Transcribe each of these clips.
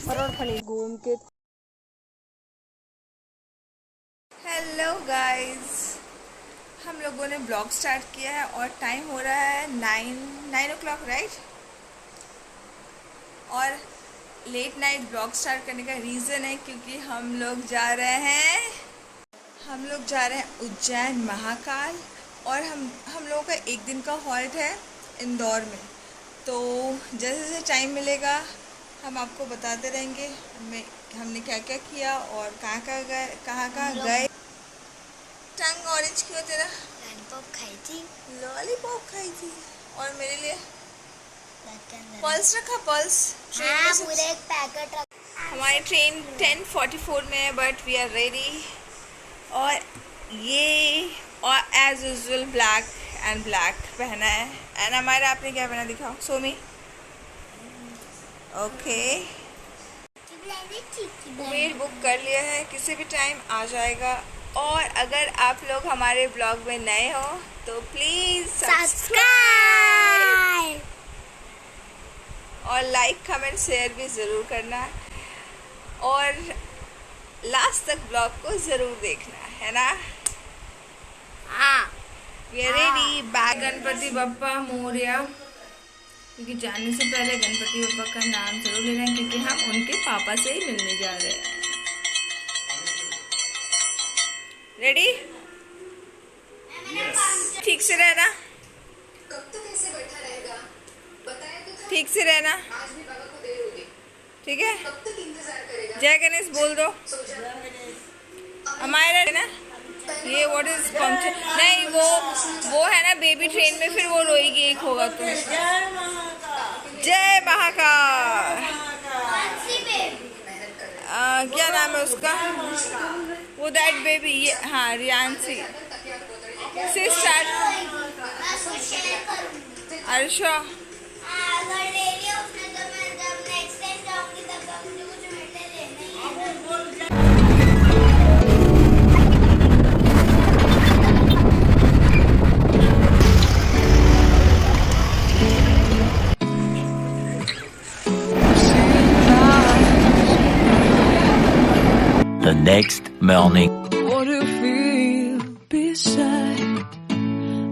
घूम के। Hello guys, हम लोगों ने ब्लॉग स्टार्ट किया है और टाइम हो रहा है 9 o'clock राइट। और लेट नाइट ब्लॉग स्टार्ट करने का रीज़न है क्योंकि हम लोग जा रहे हैं उज्जैन महाकाल। और हम लोगों का एक दिन का हॉल्ट है इंदौर में। तो जैसे जैसे टाइम मिलेगा हम आपको बताते रहेंगे हमने क्या क्या किया और कहाँ गए। टंग ऑरेंज क्यों तेरा? लॉलीपॉप खाई थी और मेरे लिए पल्स रखा। पल्स पूरे एक पैकेट रखा। हमारी ट्रेन 10:44 में है बट वी आर रेडी। और ये और एज यूजुअल ब्लैक पहना है। एंड हमारा आपने क्या पहना दिखाओ सोमी। ओके उबेर बुक कर लिया है, किसी भी टाइम आ जाएगा। और अगर आप लोग हमारे ब्लॉग में नए हो तो प्लीज सब्सक्राइब और लाइक कमेंट शेयर भी ज़रूर करना और लास्ट तक ब्लॉग को ज़रूर देखना है ना। We are ready. Back Ganpati Bappa Morya, क्योंकि जाने से पहले गणपति बप्पा का नाम जरूर ले रहे हैं क्योंकि हम उनके पापा से ही मिलने जा रहे हैं। रेडी? ठीक से रहना, ठीक से रहना, ठीक है। जय गणेश बोल दो। हमारे ना ये व्हाट इज पंक्चर नहीं, वो है ना बेबी ट्रेन में, फिर वो रोएगी एक होगा तो। जय महाकाल। क्या नाम है उसका? वो दैट बेबी, ये हाँ रियांसी से start. अर्शा The next morning. What do you feel beside?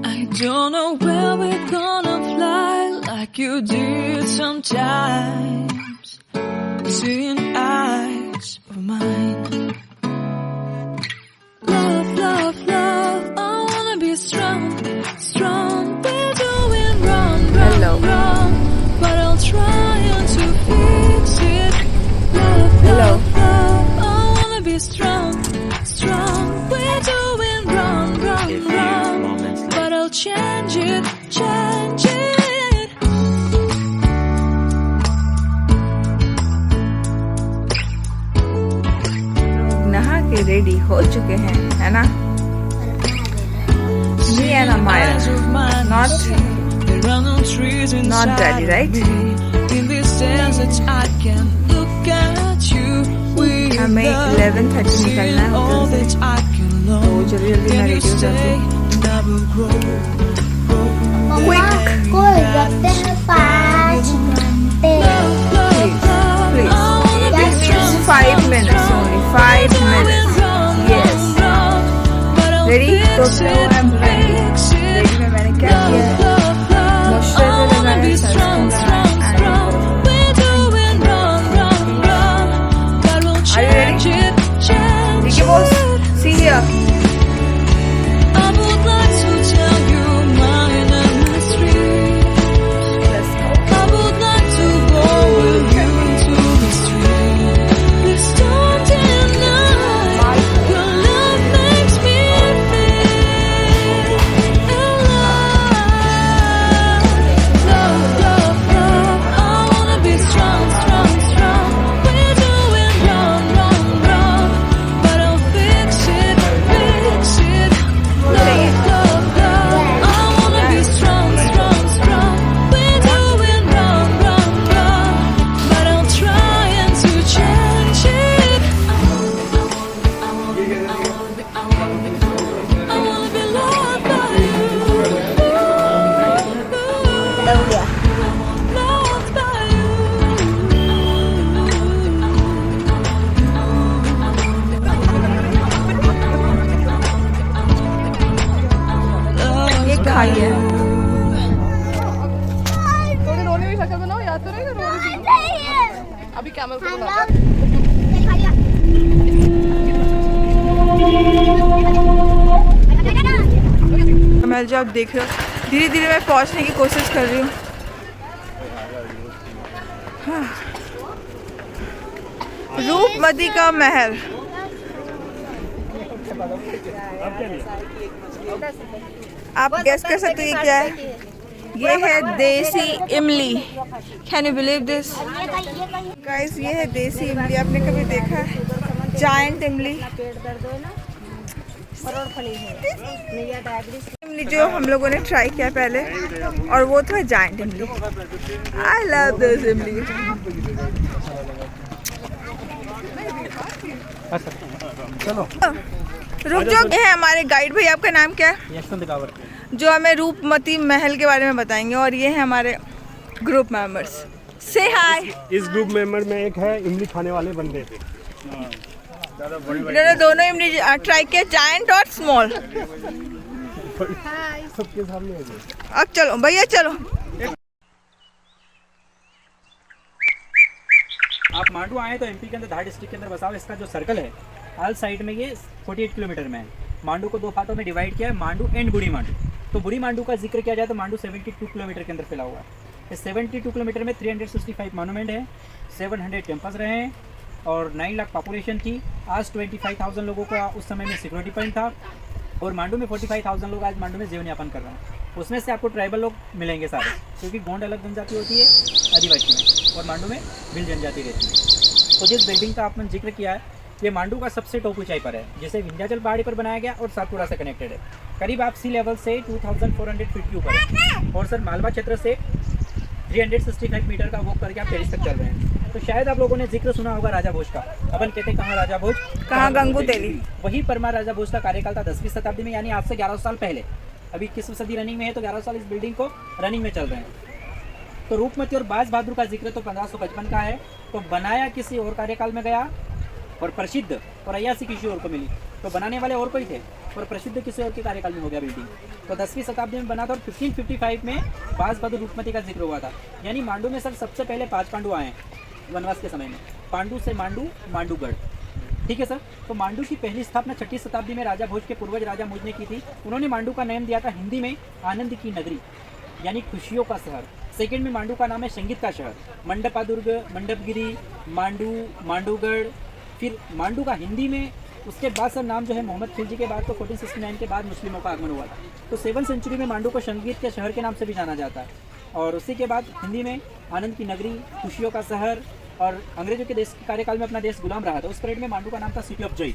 I don't know where we're gonna fly like you did sometimes. Seeing eyes of mine. Love, love, love. I wanna be strong, strong. We're doing wrong, wrong, wrong. But I'll try to fix it. Love, love, love. I wanna be strong, strong. We're doing wrong, wrong, wrong. But I'll change it, change it. नहा के ready हो चुके हैं है ना। Me and Amira, not daddy, right? In this desert I can look at you. हमें 11:30 निकलना है होटल से, तो जल्दी मैं रेडी हो जाती हूँ। को रखते हैं 5 घंटे। Please, 5 minutes only, 5 minutes. Yes. Ready? तो I'm ready. Ready में मैंने क्या किया है? मॉइस्चराइजर लगाया, सनस्क्रीन लगाया। Are you ready? Vicky boss, see here. I would like to tell you my mystery. Let's go. I would like तो नहीं रो रही थी? अभी कैमल को बुला। महल जो आप देख रहे हो, धीरे धीरे मैं पहुंचने की कोशिश कर रही हूँ। हाँ। रूपमती का महल। आप गेस कर सकते हैं क्या है? ये है देसी इमली। Can you believe this guys? ये है देसी इमली। आपने कभी देखा है जायंट इमली? इमली जो हम लोगों ने ट्राई किया पहले, और वो था जायंट इमली। आई लव दिस इमली। चलो रुक जाओ। ये है हमारे गाइड भाई। आपका नाम क्या है? यशवंत गावर। जो हमें रूपमती महल के बारे में बताएंगे। और ये है हमारे ग्रुप मेंबर्स। से हाय। इस ग्रुप मेंबर में एक है इमली खाने वाले बंदे। इन्होंने दोनों इमली ट्राई किया, जायंट और स्मॉल। सबके सामने है। अब चलो भैया चलो। आप मांडू आए तो एमपी के अंदर धार डिस्ट्रिक्ट के अंदर बसा हुआ इसका जो सर्कल है, ऑल साइड में ये 48 किलोमीटर में है। मांडू को दो पार्टों में डिवाइड किया है, मांडू एंड बुढ़ी मांडू। तो बुढ़ी मांडू का जिक्र किया जाए तो मांडू 72 किलोमीटर के अंदर फैला हुआ है। इस 72 किलोमीटर में 365 मॉन्यूमेंट है, 700 टेम्पल्स रहे हैं और 9 लाख पॉपुलेशन थी। आज 25,000 लोगों का उस समय में सिक्योरिटी पॉइंट था और मांडू में 45,000 लोग आज मांडू में जीवन यापन कर रहे हैं। उसमें से आपको ट्राइबल लोग मिलेंगे सारे, क्योंकि गोंड अलग जनजाति होती है आदिवासी में, और मांडू में भिल जनजाति रहती है। तो जिस बिल्डिंग का आपने जिक्र किया है, ये मांडू का सबसे टॉप ऊंचाई पर है, जिसे विंध्याचल पहाड़ी पर बनाया गया और सातपुड़ा से कनेक्टेड है। करीब आप सी लेवल से 2400 फीट के ऊपर है। और सर मालवा क्षेत्र से 365 मीटर का वॉक करके आप टेरिस तक चल रहे हैं। तो शायद आप लोगों ने जिक्र सुना होगा राजा भोज का। अपन कहते हैं कहाँ राजा भोज, कहाँ गंगू तेली। वही परमार राजा भोज का कार्यकाल था 10वीं शताब्दी में, यानी आज से 1100 साल पहले। अभी 21वीं सदी रनिंग में है, तो 1100 साल इस बिल्डिंग को रनिंग में चल रहे हैं। तो रूपमती और बाज बहादुर का जिक्र तो 1555 का है। तो बनाया किसी और कार्यकाल में गया और प्रसिद्ध और अयासी किसी और को मिली। तो बनाने वाले और कोई थे और प्रसिद्ध किसी और के कार्यकाल में हो गया बिल्डिंग। तो 10वीं शताब्दी में बना था और 1555 में बाज बहादुर रूपमती का जिक्र हुआ था। यानी मांडू में सर सबसे पहले 5 पांडु आए हैं वनवास के समय में। पांडु से मांडू, मांडूगढ़, ठीक है सर। तो मांडू की पहली स्थापना 6वीं शताब्दी में राजा भोज के पूर्वज राजा मुझ ने की थी। उन्होंने मांडू का नाम दिया था हिंदी में आनंद की नगरी, यानी खुशियों का शहर। सेकंड में मांडू का नाम है संगीत का शहर, मंडपादुर्ग, मंडपगिरी, मांडू, मांडूगढ़। फिर मांडू का हिंदी में उसके बाद सर नाम जो है मोहम्मद खिलजी के बाद तो 1469 के बाद मुस्लिमों का आगमन हुआ था। तो 7वीं सेंचुरी में मांडू को संगीत के शहर के नाम से भी जाना जाता है। और उसी के बाद हिंदी में आनंद की नगरी, खुशियों का शहर। और अंग्रेजों के देश के कार्यकाल में अपना देश गुलाम रहा था। उस पीरियड में मांडू का नाम था सिटी ऑफ जय।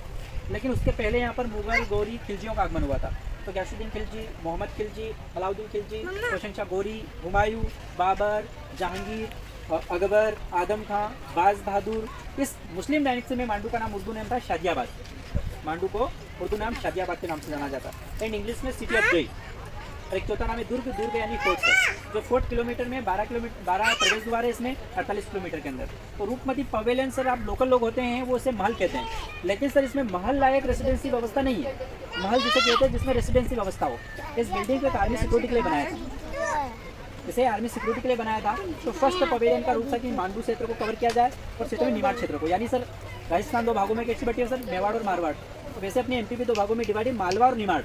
लेकिन उसके पहले यहाँ पर मुगल, गौरी, खिलजियों का आगमन हुआ था। तो गयासुद्दीन खिलजी, मोहम्मद खिलजी, अलाउद्दीन खिलजी, रोशन शाह गोरी, हुमायूं, बाबर, जहांगीर, अकबर, आदम खां, बाज बहादुर। इस मुस्लिम डायनेस्टी में मांडू का नाम उर्दू नाम था शादियाबाद। मांडू को उर्दू नाम शादियाबाद के नाम से जाना जाता है, एंड इंग्लिश में सिटी ऑफ जय। और एक चौथा नाम है दुर्ग। दुर्ग यानी फोर्ट सर, जो 4 किलोमीटर में 12 प्रवेश द्वार है इसमें 48 किलोमीटर के अंदर। तो रूपमती पवेलियन सर, आप लोकल लोग होते हैं वो इसे महल कहते हैं, लेकिन सर इसमें महल लायक रेसिडेंसी व्यवस्था नहीं है। महल जिसे कहते हैं जिसमें रेसिडेंसी व्यवस्था हो। इस बिल्डिंग को एक आर्मी सिक्योरिटी के लिए बनाया था। इसे आर्मी सिक्योरिटी के लिए बनाया था। तो फर्स्ट पवेलियन का रूप था कि मांडू क्षेत्र को कवर किया जाए और क्षेत्र में निमाड़ क्षेत्र को, यानी सर राजस्थान 2 भागों में कैसी बटी है सर, मेवाड़ और मारवाड़। तो वैसे अपने एमपी भी 2 भागों में डिवाइड है, मालवा और निमाड़।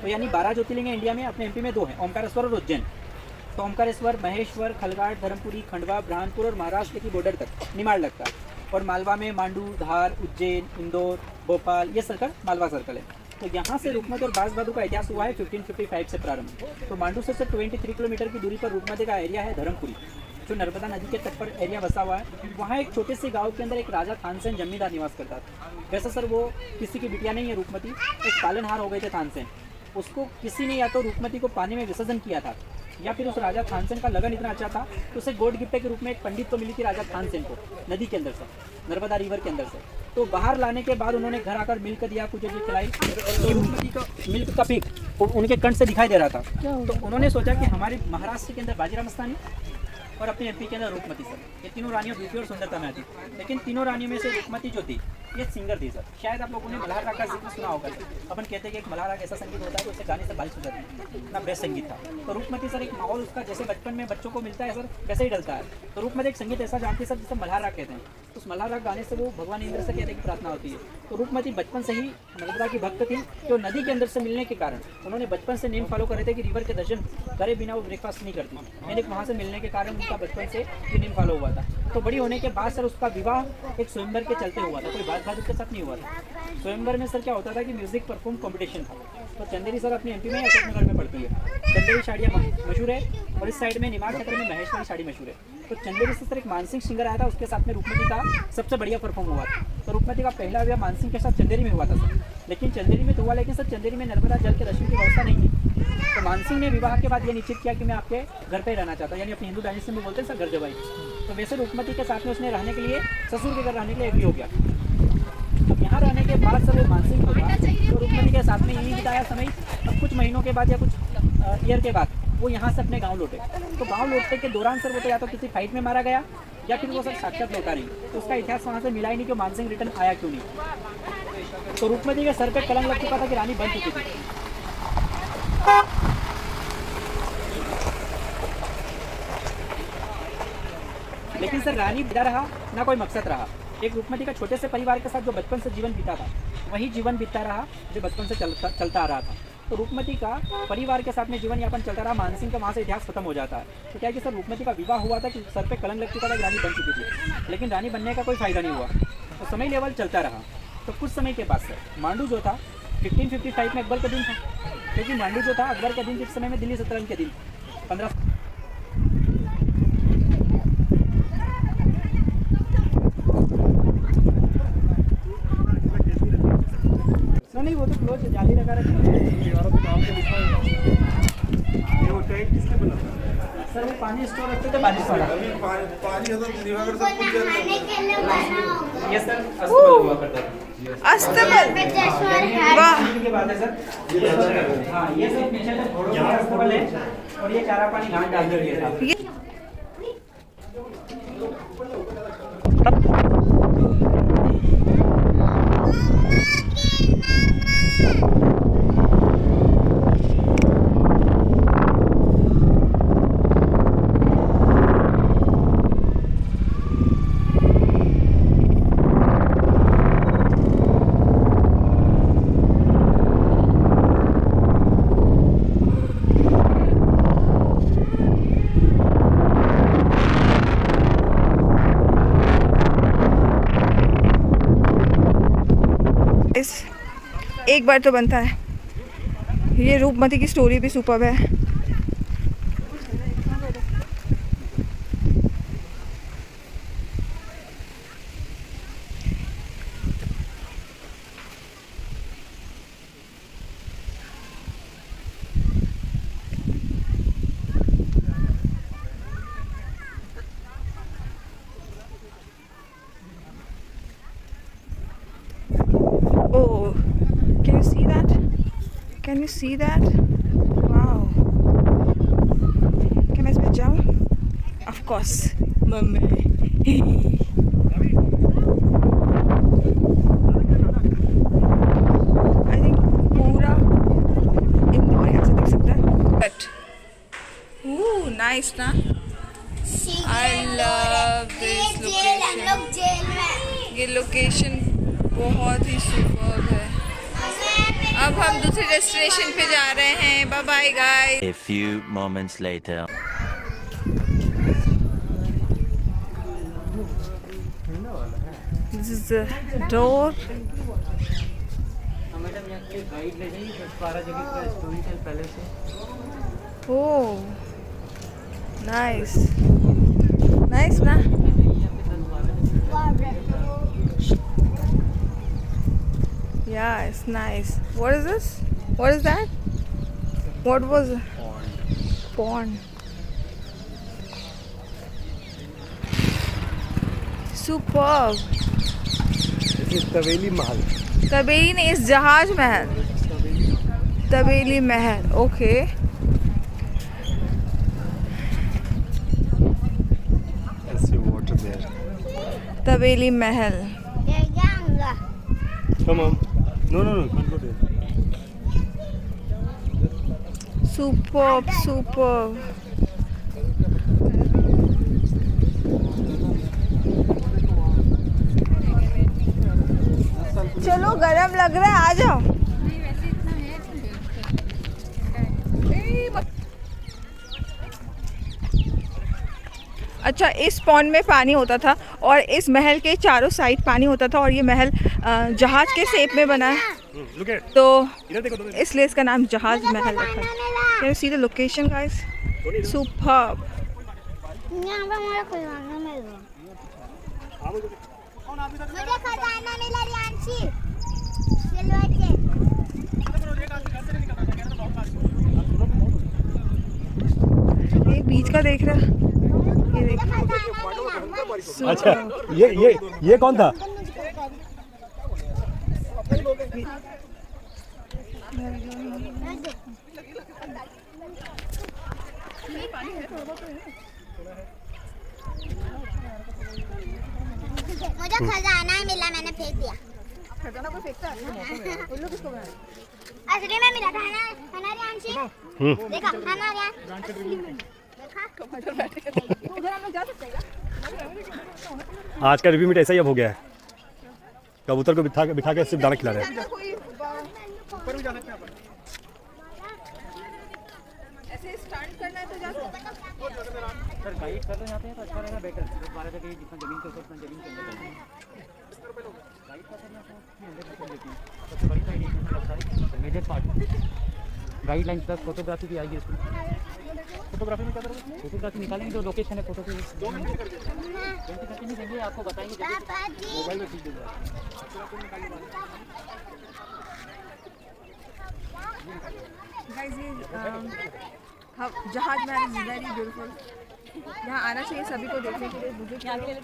तो यानी 12 ज्योतिर्लिंग है इंडिया में, अपने एमपी में 2 हैं, ओमकारेश्वर और उज्जैन। तो ओमकारेश्वर, महेश्वर, खलघाट, धर्मपुरी, खंडवा, बुरहानपुर और महाराष्ट्र की बॉर्डर तक निमाड़ लगता है। और मालवा में मांडू, धार, उज्जैन, इंदौर, भोपाल, ये सर्कल मालवा सर्कल है। तो यहाँ से रूपमती और बाज बहादुर का इतिहास हुआ है 1555 से प्रारंभ। तो मांडू से 23 किलोमीटर की दूरी पर रूपमती का एरिया है धर्मपुरी, जो नर्मदा नदी के तट पर एरिया बसा हुआ है। वहाँ एक छोटे से गांव के अंदर एक राजा थानसेन जमींदार निवास करता था। वैसे सर वो किसी की बिटिया नहीं है रूपमती, एक पालनहार हो गए थे थानसेन। उसको किसी ने या तो रूपमती को पानी में विसर्जन किया था, या फिर उस राजा थानसेन का लगन इतना अच्छा था तो उसे गॉड गिफ्ट के रूप में एक पंडित को मिली थी राजा थानसेन को, नदी के अंदर से, नर्मदा रिवर के अंदर से। तो बाहर लाने के बाद उन्होंने घर आकर मिल्क दिया, कुछ चीज़ खिलाई। तो रूपमती को मिल्क का पीक उनके कंठ से दिखाई दे रहा था। तो उन्होंने सोचा कि हमारे महाराष्ट्र के अंदर बाजीराव मस्तानी और अपने एमपी के अंदर रूपमती सर, ये तीनों रानियों दूसरी और सुंदरता में आती। लेकिन तीनों रानियों में से रूपमती जो थी ये सिंगर थी सर। शायद आप लोगों ने मल्हार राग का जिक्र सुना होगा। अपन कहते हैं कि एक मल्हार राग ऐसा संगीत होता है जो उससे गाने से बारिश हो जाती है, इतना बेस्ट संगीत था। तो रूपमती सर एक माहौल उसका जैसे बचपन में बच्चों को मिलता है सर वैसे ही डलता है। तो रूपमती एक संगीत ऐसा जानती है सर जिसे मल्हार राग कहते हैं। तो उस मल्हार राग गाने से वो भगवान इंद्र से कहने की प्रार्थना होती है। तो रूपमती बचपन से ही नर्मदा की भक्त थी, जो नदी के अंदर से मिलने के कारण उन्होंने बचपन से नेम फॉलो करे थे कि रिवर के दर्शन करे बिना वो ब्रेकफास्ट नहीं करती। यानी वहाँ से मिलने के कारण उनका बचपन से ये नेम फॉलो हुआ था। तो बड़ी होने के बाद सर उसका विवाह एक स्वयंवर के चलते हुआ था, कोई बात बहादुर के साथ नहीं हुआ था। स्वयंवर में सर क्या होता था कि म्यूजिक परफॉर्म कंपटीशन था। तो चंदेरी सर अपने एमपी में अशोकनगर में पड़ती है। चंदेरी साड़ियाँ मशहूर है और इस साइड में निमाड़ क्षेत्र में महेश्वरी साड़ी मशहूर है। तो चंदेरी से सर एक मानसिंह सिंगर आया था, उसके साथ में रूपमती का सबसे बढ़िया परफॉर्म हुआ था। तो रूपमती का पहला विवाह मानसिंह के साथ चंदेरी में हुआ था सर, लेकिन चंदेरी में तो हुआ, लेकिन सर चंदेरी में नर्मदा जल के दर्शन की व्यवस्था नहीं थी। तो मानसिंह ने विवाह के बाद ये निश्चित किया कि मैं आपके घर पे ही रहना चाहता हूँ, यानी अपनी हिंदू डायनेस्टी में बोलते हैं सर घर जवाई। तो वैसे रूपमती के साथ में उसने रहने के लिए ससुर के घर रहने के लिए एग्री हो गया। अब यहाँ रहने के बाद सर वो मानसिंह को था तो रूपमती के साथ में यही बिताया समय। अब कुछ महीनों के बाद या कुछ ईयर के बाद वो यहाँ से अपने गांव लौटे। तो गांव लौटने के दौरान सर वो तो या तो किसी फाइट में मारा गया या फिर वो सर साक्षात लौटा नहीं। तो उसका इतिहास वहाँ से मिला ही नहीं कि मानसिंह रिटर्न आया क्यों नहीं। तो रूपमती के सर पे कलंक लग चुका था कि रानी बन चुकी थी। लेकिन सर रानी बिता रहा ना कोई मकसद रहा। एक रूपमती का छोटे से परिवार के साथ जो बचपन से जीवन बीता था वही जीवन बीतता रहा जो बचपन से चलता आ रहा था। तो रूपमती का परिवार के साथ में जीवन यापन चलता रहा। मानसिंह का वहाँ से इतिहास खत्म हो जाता है। तो क्या है कि सर रूपमती का विवाह हुआ था कि सर पे कलंक लग चुका था कि रानी बन चुकी थी, लेकिन रानी बनने का कोई फायदा नहीं हुआ। तो समय लेवल चलता रहा। तो कुछ समय के बाद सर मांडू जो था 1555 में अकबर का दिन था, क्योंकि मांडू जो था अकबर का दिन जिस समय में दिल्ली सल्तनत के दिन 15 नहीं, वो तो क्लोज जाली लगा रखी है। ये वो टैंक किसने बनाया? सर वो पानी स्टोर रखते थे बारिश वाला। पानी होता तो दिवाकर सब कुछ खाने के लिए बना होगा। ये सर अस्तबल हुआ करता था। अस्तबल, पेशेवर है। वाह, के बाद है सर। हाँ ये सब पीछे से घोड़ों का अस्तबल है और ये चारा पानी घाट डाल दिया था। ये एक बार तो बनता है। ये रूपमती की स्टोरी भी सुपर्ब है। Oh, can you see that? Can you see that? Wow. Can I इसमें जाऊँ? Of course, mummy. I think पूरा इंदौर यहाँ से दिख सकता है। But, nice ना? I love this जेल, हम location. लोग जेल में। ये लोकेशन बहुत ही सुपर्ब है। अब हम दूसरे डेस्टिनेशन पे जा रहे हैं। Bye bye guys. A few moments later. This is the door. Oh, nice. Nice ना? Yeah, it's nice. What is this? What is that? What was it? Pond. Superb. ये तवेली महल। तबेली नहीं, इस जहाज महल। तबेली महल, ओके। ऐसे वाटर देयर। तबेली महल। ये जाऊंगा। Come on. No, can't go there. Super चलो गरम लग रहा है, आ जाओ। अच्छा, इस पॉन्ड में पानी होता था और इस महल के चारों साइड पानी होता था और ये महल जहाज के शेप में बना है, Look at. तो इधर देखो तो इसलिए इसका नाम जहाज महल रखा है। Can you see the location, guys? Superb. यहाँ पे मुझे खजाना मिला। मुझे खजाना मिला रियांशी। सिल्वर के। ये बीच का देख रहा है, ये देख। अच्छा, ये कौन था? मुझे खजाना मिला, मैंने फेंक दिया। खजाना को फेंकता है, उल्लू किसको बनाया? असली में मिला था ना रियांशी? देखा है ना रियान? असली में देखा? उधर हम लोग जा सकते हैं क्या? आज का रिव्यू मीट ऐसा ही अब हो गया है। कबूतर को बिठा के सिर्फ दाना खिला रहे हैं। ऐसे स्टंट करना है तो जा सकते हैं। सर गाइड कर जाते हैं तो अच्छा रहेगा, बेटर। 12 जगह जितना जमीन के ऊपर उतना जमीन के अंदर गाइड का करना तो अंदर लेते हैं। सबसे बड़ी साइड इसमें लगता है major part guidelines plus photography भी आएगी इसमें। फोटोग्राफी में क्या करोगे? फोटोग्राफी निकालेंगे, जो लोकेशन है फोटो की नहीं देंगे, आपको बताएंगे मोबाइल में खींच देंगे। Guys, ये जहाज महल इज वेरी ब्यूटीफुल। यहाँ आना चाहिए सभी को देखने के लिए। मुझे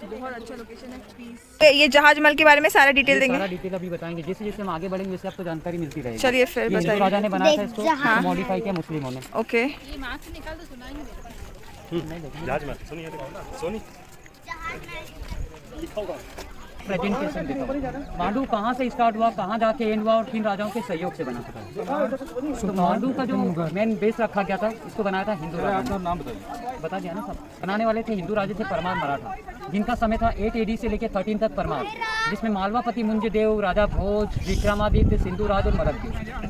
बहुत अच्छा लोकेशन है, पीस। ये जहाज महल के बारे में सारा डिटेल देंगे। सारा डिटेल अभी बताएंगे, जैसे जैसे हम आगे बढ़ेंगे वैसे आपको जानकारी मिलती रहेगी। चलिए फिर बताइए। राजा ने बनाया था इसको, मॉडिफाई किया मुस्लिमों ने। ओके, प्रेजेंटेशन देखो, मांडू कहाँ से स्टार्ट हुआ, कहाँ जाके एंड हुआ और किन राजाओं के सहयोग से बना था। तो मांडू का जो मेन बेस रखा गया था, इसको बनाया था हिंदू राजा। नाम बता दिया ना सब। बनाने वाले थे हिंदू राजा थे परमार मराठा, जिनका समय था 8 AD से लेकर 13 तक परमार, जिसमें मालवापति मुंजदेव, राजा भोज, विक्रमादित्य, सिंधुराज और मरक्की।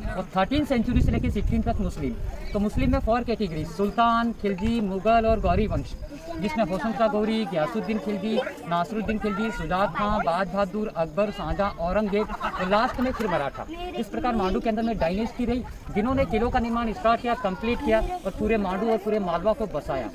और 13 सेंचुरी से लेकर 16 तक मुस्लिम। तो मुस्लिम में 4 कैटेगरी, सुल्तान, खिलजी, मुगल और गौरी वंश, जिसमें होशंग शाह गौरी, गयासुद्दीन खिलजी, नासरुद्दीन खिलजी, सुजात खां, बाज बहादुर, अकबर, शाहजहां, औरंगजेब और लास्ट में फिर मराठा। इस प्रकार मांडू के अंदर में डायनेस्टी रही, जिन्होंने किलों का निर्माण स्टार्ट किया, कंप्लीट किया और पूरे मांडू और पूरे मालवा को बसाया।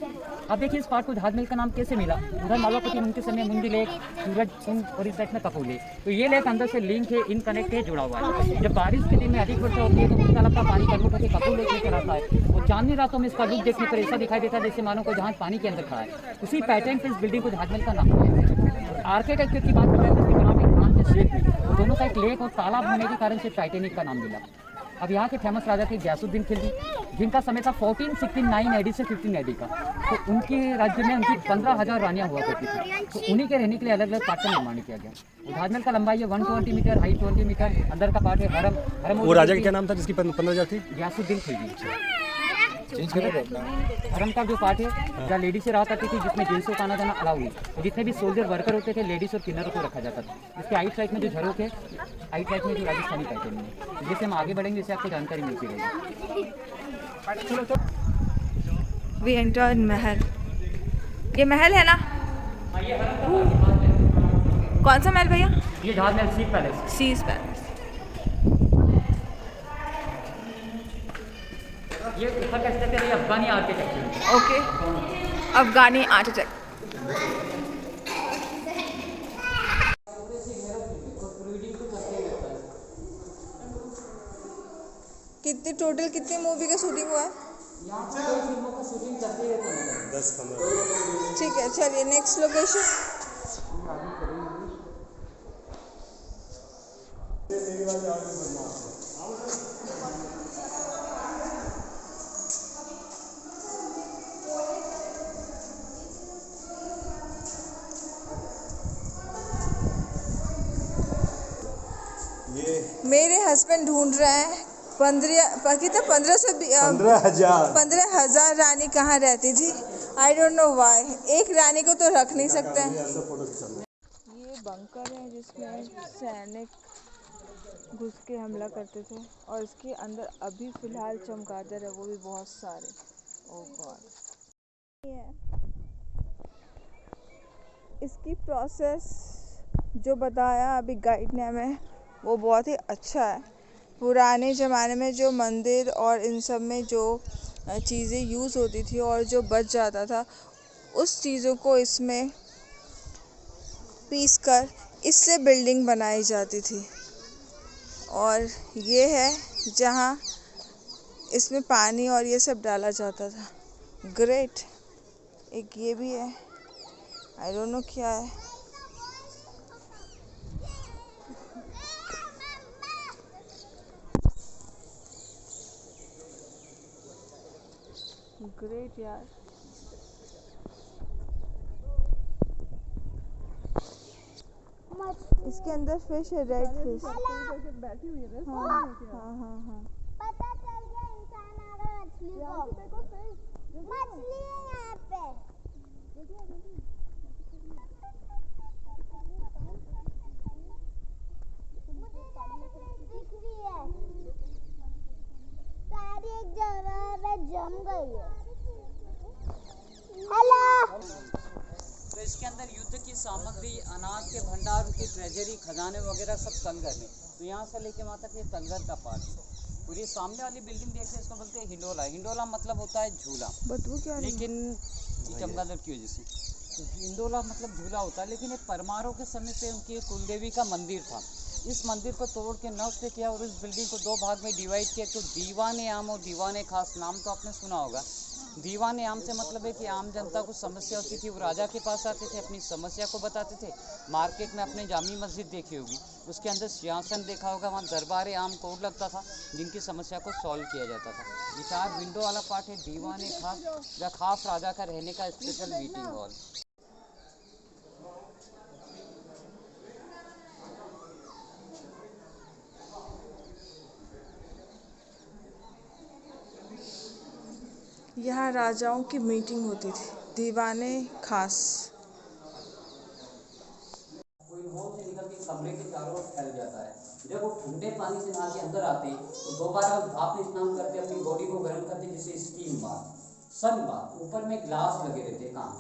अब देखिए इस पार्ट को जहाज महल का नाम कैसे मिला। उधर मालवापति उनके समय मुंडी लेक, सूरज कुंड और इस साइड में कपूर लेक। तो ये लेक अंदर से लिंक है, इन कनेक्ट है, जुड़ा हुआ है। जब बारिश के दिन में अधिक वर्षा होती है तो उस तालाब का पानी कन्वर्ट होकर कपूर लेक लेकर आता है। और चांदनी रातों में इसका लुक देखने पर ऐसा दिखाई देता है जैसे मानो को जहाज पानी के अंदर खड़ा है। उसी पैटर्न पे इस बिल्डिंग को जहाज महल का नाम है। आर्किटेक्चर की बात करें तो इसके नाम एक खान के शेप में दोनों साइड लेक और तालाब होने के कारण से टाइटेनिक का नाम मिला। अब यहाँ के फेमस राजा थे गयासुद्दीन खिलजी, जिनका समय था 1469 AD से 15 AD का। तो उनके राज्य में उनकी 15,000 रानियाँ हुआ करती थी। तो उन्हीं के रहने के लिए अलग अलग पार्ट का निर्माण किया गया। ताजमहल का लंबाई है 120 मीटर, हाइट 20 मीटर। अंदर का पार्ट है हरम। वो राजा का क्या नाम था जिसकी 15,000 थी? गयासुद्दीन खिलजी। हरम का जो पार्ट है जहाँ लेडीज से रहा करती थी, जिसमें जेंट्सों का आना जाना अलाउ नहीं। जितने भी सोल्जर वर्कर होते थे लेडीज और किन्नरों को रखा जाता था। इसके आइट साइड में जो झरोख है, आइट साइड में जो राजस्थानी पैटर्न है, जैसे हम आगे बढ़ेंगे जैसे आपको जानकारी मिलती रहेगी। वी एंटर महल। ये महल है ना? कौन सा महल भैया? ये जहाज महल सीप पैलेस। Seize palace. ये ऊपर का स्ट्रक्चर है अफगानी आर्किटेक्चर। ओके, अफगानी आर्किटेक्ट। कितनी मूवी का शूटिंग हुआ है? 10-15। ठीक है, चलिए नेक्स्ट लोकेशन। ये मेरे हस्बैंड ढूंढ रहे हैं 15,000 रानी कहाँ रहती थी। I don't know why. एक रानी को तो रख नहीं सकते हैं। ये बंकर है जिसमें सैनिक घुस के हमला करते थे और इसके अंदर अभी फिलहाल चमगादड़ है, वो भी बहुत सारे। ओह गॉड। इसकी प्रोसेस जो बताया अभी गाइड ने हमें वो बहुत ही अच्छा है। पुराने ज़माने में जो मंदिर और इन सब में जो चीज़ें यूज़ होती थी और जो बच जाता था उस चीज़ों को इसमें पीस कर इससे बिल्डिंग बनाई जाती थी। और ये है जहाँ इसमें पानी और ये सब डाला जाता था। ग्रेट। एक ये भी है, आई डोंट नो क्या है। ग्रेट यार। इसके अंदर फिश है, रेड फिश। बैठी हुई है। हाँ। पता चल गया इंसान आ रहा है मछली को। मछली है यहाँ पे। मुझे दिख रही है सारी एक जगह पे जम गई है। हेलो। तो इसके अंदर युद्ध की सामग्री, अनाज के भंडार, उनकी ट्रेजरी, खजाने वगैरह सब तंगर में। तो यहाँ से लेके वहाँ तक ये तंगर का पार्ट है। और ये सामने वाली बिल्डिंग देखते हैं, इसको बोलते हैं हिंडोला। हिंडोला मतलब होता है झूला, लेकिन ये चमगादड़ की वजह से तो हिंडोला मतलब झूला होता है। लेकिन एक परमारों के समय से उनकी कुलदेवी का मंदिर था। इस मंदिर को तोड़ के नष्ट किया और इस बिल्डिंग को दो भाग में डिवाइड किया। तो दीवाने आम और दीवाने खास, नाम तो आपने सुना होगा। दीवाने आम से मतलब है कि आम जनता को समस्या होती थी, वो राजा के पास आते थे, अपनी समस्या को बताते थे। मार्केट में अपने जामी मस्जिद देखी होगी, उसके अंदर सिंहासन देखा होगा, वहाँ दरबार आम कोर्ट लगता था जिनकी समस्या को सॉल्व किया जाता था। ये 4 विंडो वाला पार्ट है दीवाने खास, या खास राजा का रहने का स्पेशल मीटिंग हॉल। यहाँ राजाओं की मीटिंग होती थी, दीवाने खास। कोई होल से निकल के कमरे के चारों ओर फैल जाता है। जब वो ठंडे पानी से नहा के अंदर आते हैं तो दोबारा भाप में स्नान करते, अपनी बॉडी को गर्म करते, जिसे स्टीम बाथ, सन बाथ। ऊपर में ग्लास लगे रहते हैं कांच।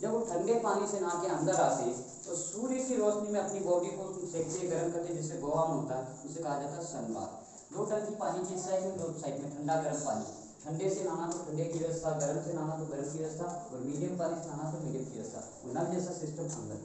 जब वो ठंडे पानी से नहा के अंदर आते तो सूर्य की रोशनी में अपनी बॉडी को सेकते, गर्म करते, जिससे गोवाम होता है, उसे कहा जाता है सन बाथ। 2 टंकी पानी की साइड में, 2 साइड में ठंडा गर्म पानी। ठंडे से नहाना तो ठंडे की व्यवस्था, गर्म से नहाना तो गर्म की व्यवस्था, और मीडियम पानी से नहाना तो मीडियम की व्यवस्था। नल जैसा सिस्टम अंदर।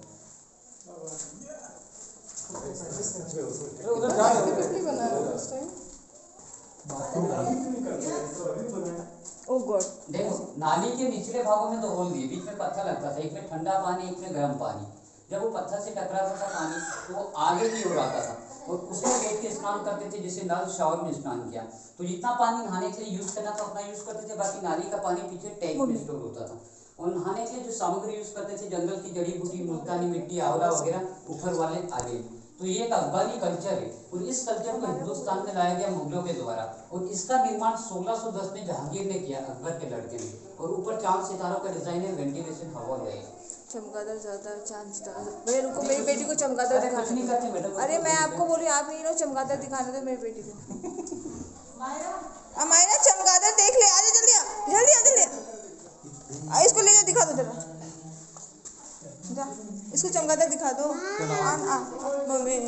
ओह गॉड। देखो नाली के निचले भागों में 2 होल दिए, बीच में पत्थर लगता था, एक में ठंडा पानी, एक में गर्म पानी। जब वो पत्थर से टकराता था पानी तो वो आगे की ओर आता था और उसमें बैठ के स्नान करते थे, जिसे नल शावर में स्नान किया। तो जितना पानी नहाने के लिए यूज करना था उतना यूज करते थे, बाकी नाली का पानी पीछे टैंक में स्टोर होता था। और नहाने के लिए जो सामग्री यूज करते थे, जंगल की जड़ी बूटी, मुल्तानी मिट्टी, आंवला वगैरह, ऊपर वाले आगे। तो ये एक अफगानी कल्चर है और इस कल्चर को हिंदुस्तान में लाया गया मुगलों के द्वारा। और इसका निर्माण 1610 में जहांगीर ने किया, अकबर के लड़के ने। और ऊपर चांद सितारों का डिजाइन है, वेंटिलेशन हवा गए। चमगादड़ ज़्यादा चांद सितारा। भैया रुको, मेरी बेटी को चमगादड़ दिखाने दो। अरे मैं आपको बोल रही हूँ, आप नहीं लो, चमगादड़ दिखाने दो मेरी बेटी को। मायना चमगादड़ देख ले, आजा जल्दी आ, जल्दी आ, जल्दी आ। इसको ले जा, दिखा दो जरा, जा इसको चमगादड़ दिखा दो। मम्मी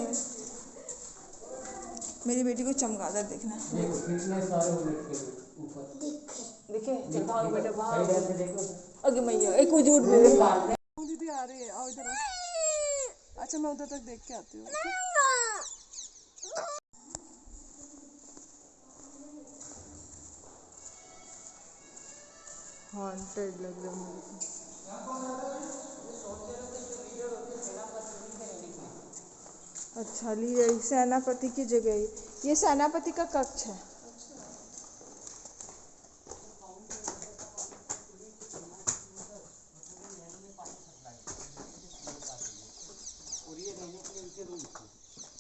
मेरी बेटी को चमगादड़ देखना। देखे चमगादड़ बेटा, अगे मैया एक वजूद में दीदी आ रही है, आओ इधर। अच्छा मैं उधर तक देख के आती हूँ। हॉन्टेड लग रहा है मुझे। अच्छा लीडर सेनापति की जगह, ये सेनापति का कक्ष है।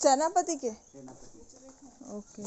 सेनापति के ओके।